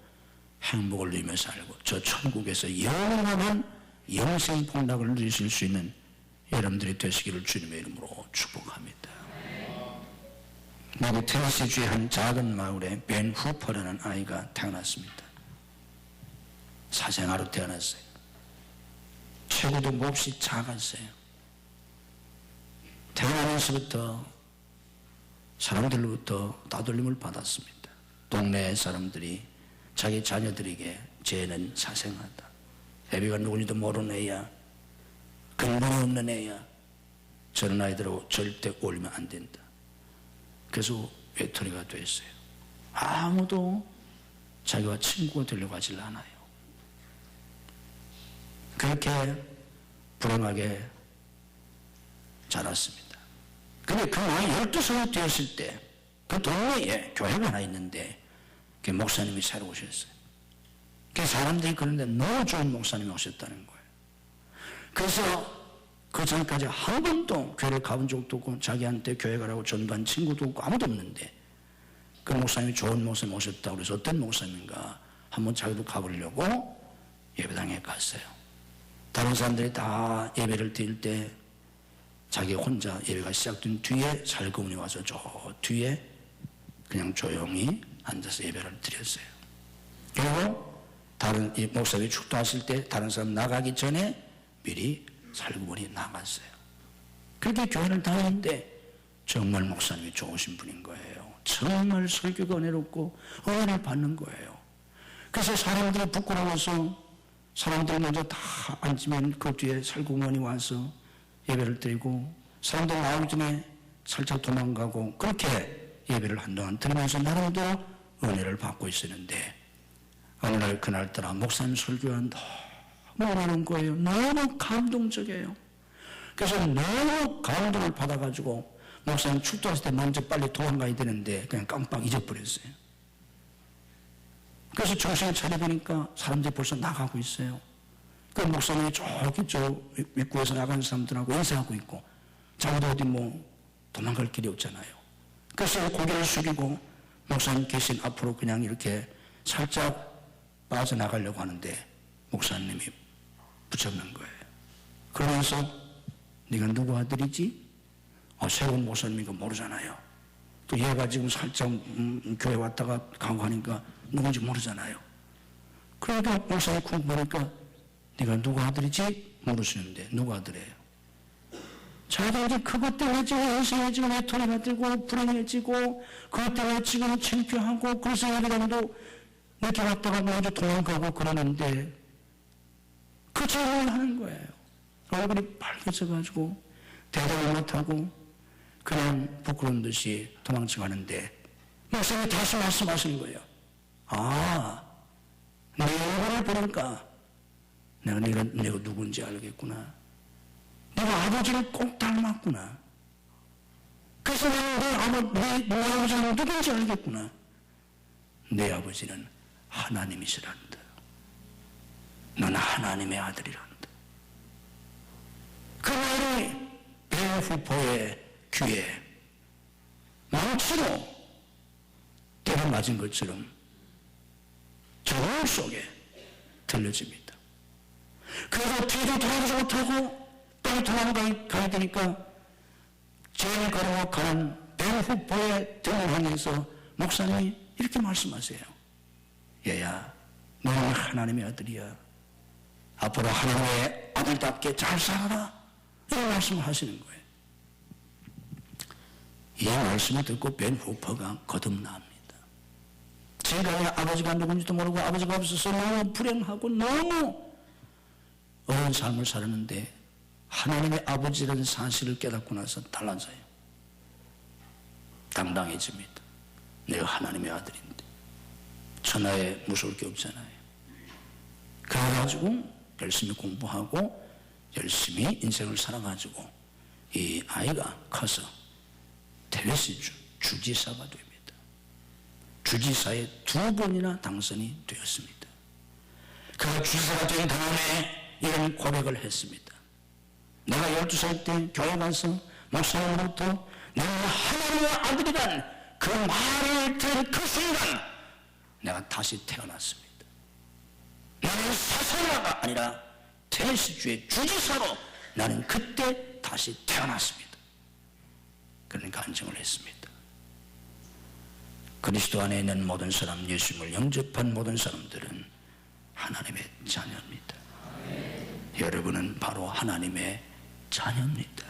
행복을 누리며 살고 저 천국에서 영원한 영생 복락을 누리실 수 있는 여러분들이 되시기를 주님의 이름으로 축복합니다. 미국 테네시주의 한 작은 마을에 벤 후퍼라는 아이가 태어났습니다. 사생아로 태어났어요. 체구도 몹시 작았어요. 태어나면서부터 사람들로부터 따돌림을 받았습니다. 동네 사람들이 자기 자녀들에게 쟤는 사생아다, 애비가 누군지도 모르는 애야, 근본이 없는 애야, 저런 아이들하고 절대 어울리면 안 된다. 그래서 외톨이가 됐어요. 아무도 자기와 친구가 되려고 하질 않아요. 그렇게 불행하게 자랐습니다. 근데 그 나이 12살 되었을 때 그 동네에 교회가 하나 있는데 그 목사님이 새로 오셨어요. 그 사람들이 그런데 너무 좋은 목사님이 오셨다는 거예요. 그래서 그 전까지 한 번도 교회를 가본 적도 없고 자기한테 교회 가라고 전도한 친구도 없고 아무도 없는데 그 목사님이 좋은 목사님 오셨다고 그래서 어떤 목사님인가 한번 자기도 가보려고 예배당에 갔어요. 다른 사람들이 다 예배를 드릴 때 자기 혼자 예배가 시작된 뒤에 살그분이 와서 저 뒤에 그냥 조용히 앉아서 예배를 드렸어요. 그리고 다른 목사님이 축도하실 때 다른 사람 나가기 전에 미리 살그분이 나갔어요. 그렇게 교회를 다니는데 정말 목사님이 좋으신 분인 거예요. 정말 설교가 은혜롭고 은혜를 받는 거예요. 그래서 사람들이 부끄러워서 사람들이 먼저 다 앉으면 그 뒤에 살구머니 와서 예배를 드리고 사람들 나오기 전에 살짝 도망가고 그렇게 예배를 한동안 들으면서 나름도 은혜를 받고 있었는데 어느 날 그날따라 목사님 설교가 너무 어려운 거예요. 너무 감동적이에요. 그래서 너무 감동을 받아가지고 목사님 축도했을 때 먼저 빨리 도망가야 되는데 그냥 깜빡 잊어버렸어요. 그래서 정신을 차려보니까 사람들이 벌써 나가고 있어요. 그 목사님이 저기 저 입구에서 나가는 사람들하고 인사하고 있고 자기도 어디 도망갈 길이 없잖아요. 그래서 고개를 숙이고 목사님 계신 앞으로 그냥 이렇게 살짝 빠져나가려고 하는데 목사님이 붙잡는 거예요. 그러면서 네가 누구 아들이지? 새로운 목사님이니까 모르잖아요. 또 얘가 지금 살짝 교회 왔다가 가고 하니까 누군지 모르잖아요. 그러니까 목사님 쿵 보니까 네가 누구 아들이지? 물으시는데 누구 아들이에요? 자기가 이제 그것 때문에 지금 인생에 지금 애통이 들고 불행해지고 그것 때문에 지금 창피하고 그래서 여러분도 이렇게 왔다가 먼저 도망가고 그러는데 그 질문을 하는 거예요. 얼굴이 빨개져가지고 대답을 못하고 그냥 부끄러운 듯이 도망쳐 가는데 목사님이 다시 말씀하시는 거예요. 아, 내 얼굴을 보니까 내가 누군지 알겠구나. 내가 아버지를 꼭 닮았구나. 그래서 나는 내 아버지는 누군지 알겠구나. 내 아버지는 하나님이시란다. 너는 하나님의 아들이란다. 그 말이 벤 후퍼의 귀에 망치로 때려 맞은 것처럼 저울 속에 들려집니다. 그래서 뒤도 돌아보지 못하고 빨리 도망가야 되니까 제일 걸어 가는 벤 후퍼의 등을 향해서 목사님이 이렇게 말씀하세요. 얘야, 너는 하나님의 아들이야. 앞으로 하나님의 아들답게 잘 살아라. 이런 말씀을 하시는 거예요. 이 말씀을 듣고 벤 후퍼가 거듭납니다. 제가 아버지가 누군지도 모르고 아버지가 없어서 너무 불행하고 너무 어려운 삶을 살았는데 하나님의 아버지라는 사실을 깨닫고 나서 달라져요. 당당해집니다. 내가 하나님의 아들인데 천하에 무서울 게 없잖아요. 그래가지고 열심히 공부하고 열심히 인생을 살아가지고 이 아이가 커서 테네시 주지사가 됩니다. 주지사에 2번이나 당선이 되었습니다. 그가 주지사가 된 다음에 이런 고백을 했습니다. 내가 12살 때 교회 가서 목사님으로부터 내가 하나님의 아들이란 그 말을 들은 그 순간 내가 다시 태어났습니다. 나는 사사라가 아니라 테네시주의 주지사로 나는 그때 다시 태어났습니다. 그런 간증을 했습니다. 그리스도 안에 있는 모든 사람, 예수님을 영접한 모든 사람들은 하나님의 자녀입니다. 여러분은 바로 하나님의 자녀입니다.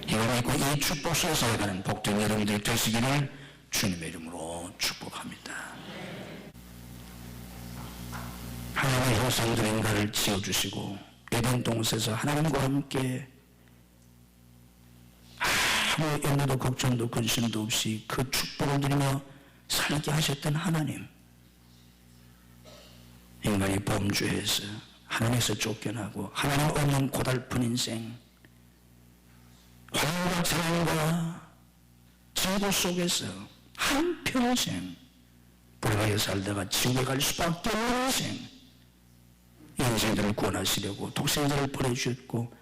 이걸 믿고 이 축복 속에 살아가는 복된 여러분들 되시기를 주님의 이름으로 축복합니다. 하나님의 형상들인가를 지어주시고 에덴 동산에서 하나님과 함께 아무 염려도 걱정도 근심도 없이 그 축복을 누리며 살게 하셨던 하나님, 인간이 범죄해서 하나님에서 쫓겨나고 하나님 없는 고달픈 인생, 환각 상황과 증거 속에서 한평생 불행하게 살다가 지옥에 갈 수밖에 없는 인생, 인생들을 구원하시려고 독생자를 보내주셨고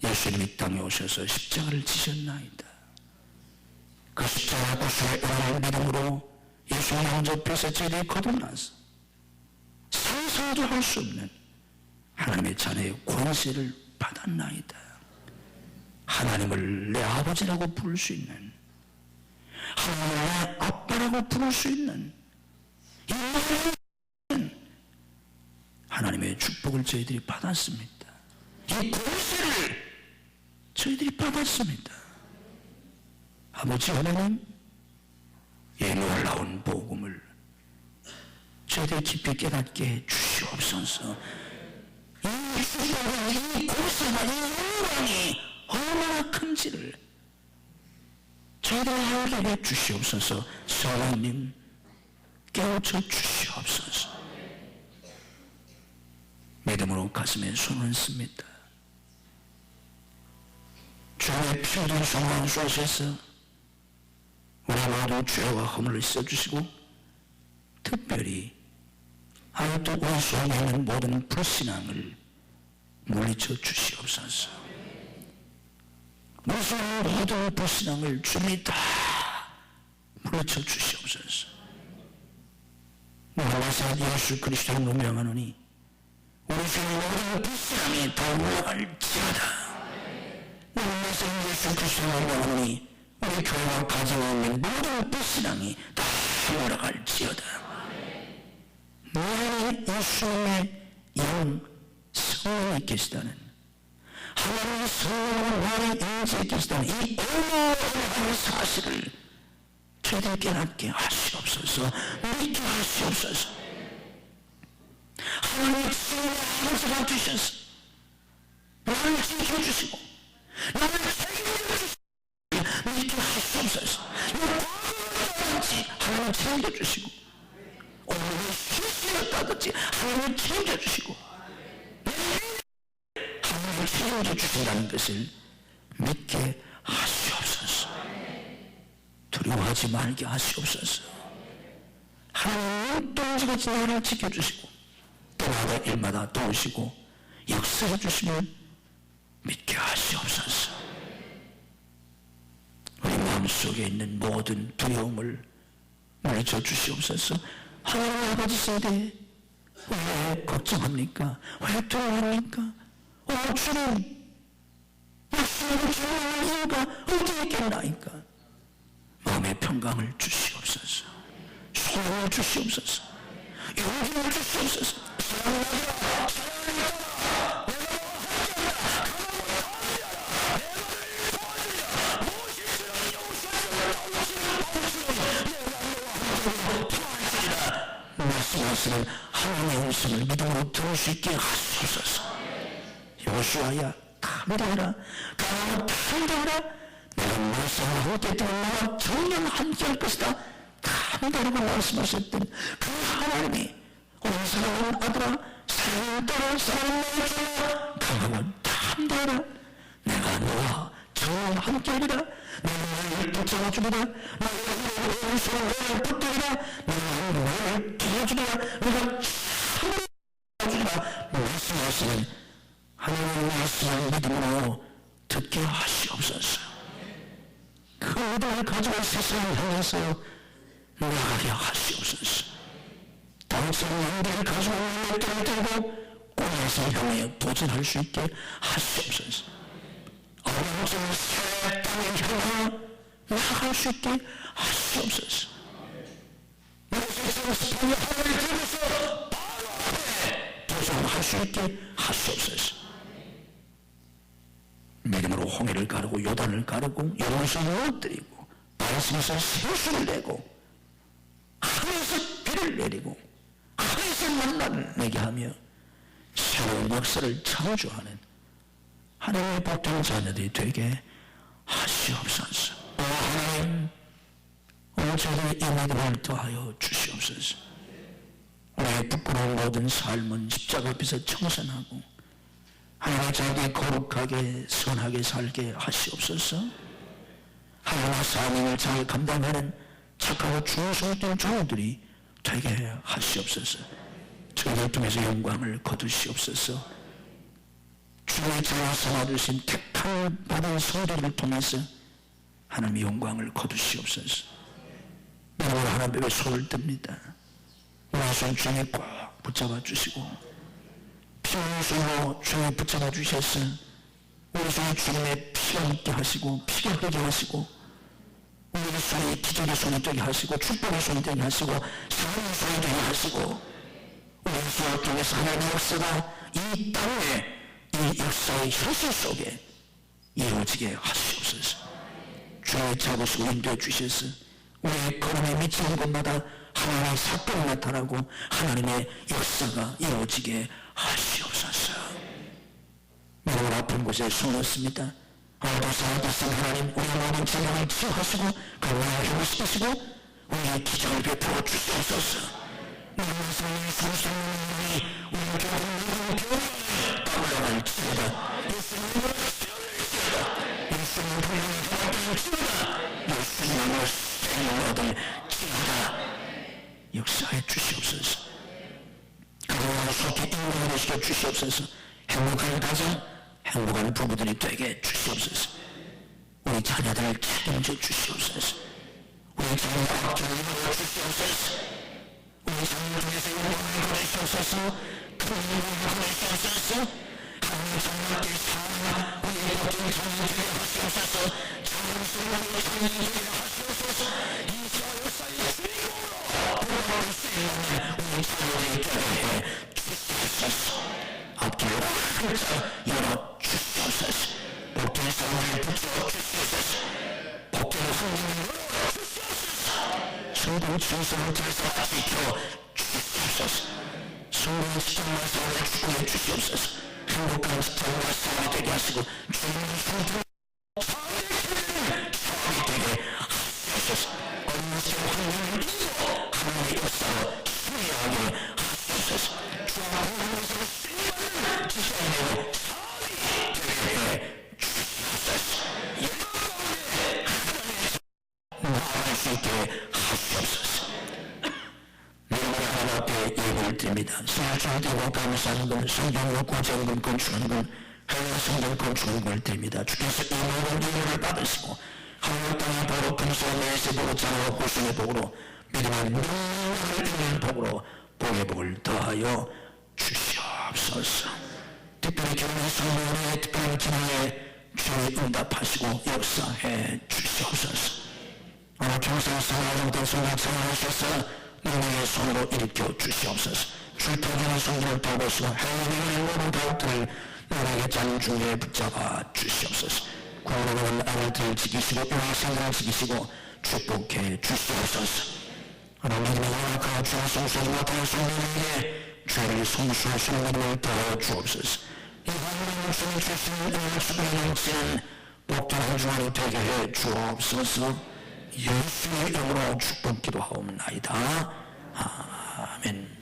예수님이 땅에 오셔서 십자가를 지셨나이다. 그 십자가 구속의 은혜를 믿음으로 예수님 영접해서 저희들이 거듭나서 상상도 할 수 없는 하나님의 자녀의 권세를 받았나이다. 하나님을 내 아버지라고 부를 수 있는, 하나님을 내 아빠라고 부를 수 있는 이 하나님의 축복을 저희들이 받았습니다. 이 권세를 저희들이 받았습니다. 아버지 하나님, 이 놀라운 복음을 저희들이 깊이 깨닫게 해 주시옵소서. 이 권세가, 이 영광이 얼마나 큰지를 저희들이 알게 해 주시옵소서. 성령님 깨우쳐 주시옵소서. 믿음으로 가슴에 손을 씁니다. 주의 피우된 성령 속에서 우리 모두 죄와 허물을 씻어주시고 특별히 아직도 우리 속에 있는 모든 불신앙을 물리쳐 주시옵소서. 우리 속에 있는 모든 불신앙을 주님이 다 물리쳐 주시옵소서. 나와서 예수 그리스도를 명하노니 우리 속에 모든 불신앙이 다 올라갈지어다. 나와서 예수 그리스도를 명하노니 우리 교회와 가정에 있는 모든 불신앙이 다 올라갈지어다. 너희 예수님의 영 성령이 계시다는, 하나님의 성령은 너희 인재에 계시다는 이 어마어마한 사실을 저희들 깨닫게 하시옵소서. 믿게 하시옵소서. 하나님의 성령의 아버지가 되셔서 나를 지켜주시고 나를 책임져주시고 믿게 하시옵소서. 과거였다든지 하나님 챙겨주시고, 오늘의 실수였다든지 하나님 챙겨주시고, 하나님 챙겨주신다는 것을 믿게 하시옵소서. 두려워하지 말게 하시옵소서. 하나님 눈동자같이 나를 지켜주시고 때마다 일마다 도우시고 역사해 주시면 믿게 하시옵소서. 우리 마음속에 있는 모든 두려움을 물리쳐 주시옵소서. 하나님 아버지 세대 왜 걱정합니까? 왜 두려워합니까? 주님 역사하고 주님의 이유가 어디에 있겠나이까? 마음의 평강을 주시옵소서. 소망을 주시옵소서. 용기를 주시옵소서. 말씀하시는 하나님의 음성을 믿음으로 들을 수 있게 하시옵소서. 여호수아야 담대하라, 강하고 담대하라. 내가 말씀을 못했던 나와 정령 함께할 것이다. 담대하라고 말씀하셨던 그 하나님이 오늘 사랑하는 아들아, 사랑하는 딸아, 사랑하는 내 주야, 강하고 담대하라. 내가 너와 정령 함께하리라. 내가 너를 붙잡아주리라. 내가 너를 손을 붙들리라. 내가 너를 기어주리라. 내가 참으리라. 말씀하시는 하나님의 말씀을 믿음으로 듣게 하시옵소서. 그 의도를 가지고 세상을 향해서 나가게 하시옵소서. 당선 영들을 가지고 내 땅을 들고 꿈에서 향해 도전할 수 있게 하시옵소서. 어려운 새 땅을 향해 나아갈 수 있게 하시옵소서. 내 세상에서 하나님을 들고서 바로 앞에 도전할 수 있게 하시옵소서. 믿음으로 홍해를 가르고 요단을 가르고 여호수아를 무너뜨리고 말씀에서 생수를 내고 하늘에서 비를 내리고 하늘에서 만나를 내게 하며 새로운 역사를 창조하는 하나님의 복된 자녀들이 되게 하시옵소서. 하나님, 오늘 저희의 이 믿음을 더하여 주시옵소서. 우리의 부끄러운 모든 삶은 십자가 앞에서 청산하고 하나님의 자에게 거룩하게 선하게 살게 하시옵소서. 하나님의 사명을 잘 감당하는 착하고 충성된 종들이 되게 하시옵소서. 저희를 통해서 영광을 거두시옵소서. 주의 자녀 삼아주신 택함 받은 성도들을 통해서 하나님의 영광을 거두시옵소서. 오늘 하나님의 손을 듭니다. 우리 손 주님이 꼭 붙잡아 주시고 피를 손으로 주님이 붙잡아 주셔서 우리 손이 주님의 피가 있게 하시고 피가 흐르게 하시고 우리 손이 기적의 손이 되게 하시고 축복의 손이 되게 하시고 사랑의 손이 되게 하시고 우리 손을 통해서 하나님의 역사가 이 땅에 이 역사의 현실 속에 이루어지게 하시옵소서. 주의 잡으시고 인도해 주셔서 우리의 걸음에 미치는 곳마다 하나님의 사건이 나타나고 하나님의 역사가 이루어지게 하시옵소서. 여러분 아픈 곳에 숨었습니다. 오늘도 살아계신 하나님, 우리 모든 질병을 치유하시고 건강을 회복시키시고 우리의 기적을 베풀어 주시옵소서. 우리의 삶의 소생이 우리의 교회를 떠올라갈 지어다. 예수님을 지어다. 예수님을 지어다. 예수님을 생명을 지어다. 역사해 주시옵소서. 그러나 속히 인간을 시켜 주시옵소서. 행복한 가정, 행복한 부부들이 되게 주시옵소서. 우리 자녀들을 책임져 주시옵소서. 우리 자녀들 악정을 이루어 주시옵소서. 우리 자녀들 중에서 영광을 보내시옵소서. 큰 영광을 보내시옵소서. 하나님 정말께 사랑하 우리의 모든 자녀들에게 하시옵소서. 자녀들에게 자녀들에게 하시옵소서. 이 역사의 주인공으로 돌아올 수 있는 우리 자녀들이 되게 해 주시옵소서. 앞길을 활짝 열어 주시옵소서. 복된 사랑을 붙여 주시옵소서. 복된 성령을 열어 주시옵소서. 성령 충성을 잘서 지켜 주시옵소서. 성령 시장과 사랑을 축복해 주시옵소서. 행복한 시장과 사랑이 되게 하시고 주님의 성령 사랑이 되게 지금 환경을 이기고 하나님의 역사로 승리하게 하소서. 주와 하나님께서 승리받는 지시하며 사업이 되게 주시옵소서. 영광 가운데 하나님께서 나아갈 수 있게 하시옵소서. 내가 하나님 앞에 예배를 드립니다. 생활 되고 감사하는 분, 성경 읽고 정금 건축하는 분, 하나님 성경 건축하는 걸 드립니다. 주께서 이 모든 은혜를 받으시고 하나님 땅의 복으로 금수와 메세 복으로 자라와 호수의 복으로 믿음의 능력을 이루는 복으로 복의 복을 더하여 주시옵소서. 특별히 교회 성도의 특별한 기능에 주의 응답하시고 역사해 주시옵소서. 오늘 평생 생활하던 성경 생활하셔서 너희의 손으로 일으켜 주시옵소서. 출퇴근하는 성도를 돌보시고 하나님의 모든 가족들을 너희에게 잔중에 붙잡아 주시옵소서. 구원하는 아들들 지키시고 영생을 지키시고 축복해 주시옵소서. 하나님 믿음의 영악하여 주와 성수하지 못하는 성도에게 죄를 성수하시는 믿음을 더하여 주옵소서. 이 하나님의 목숨을 주시는 영악 수고의 영치는 복된 한 주간이 되게 해 주옵소서. 예수의 이름으로 축복 기도하옵나이다. 아멘.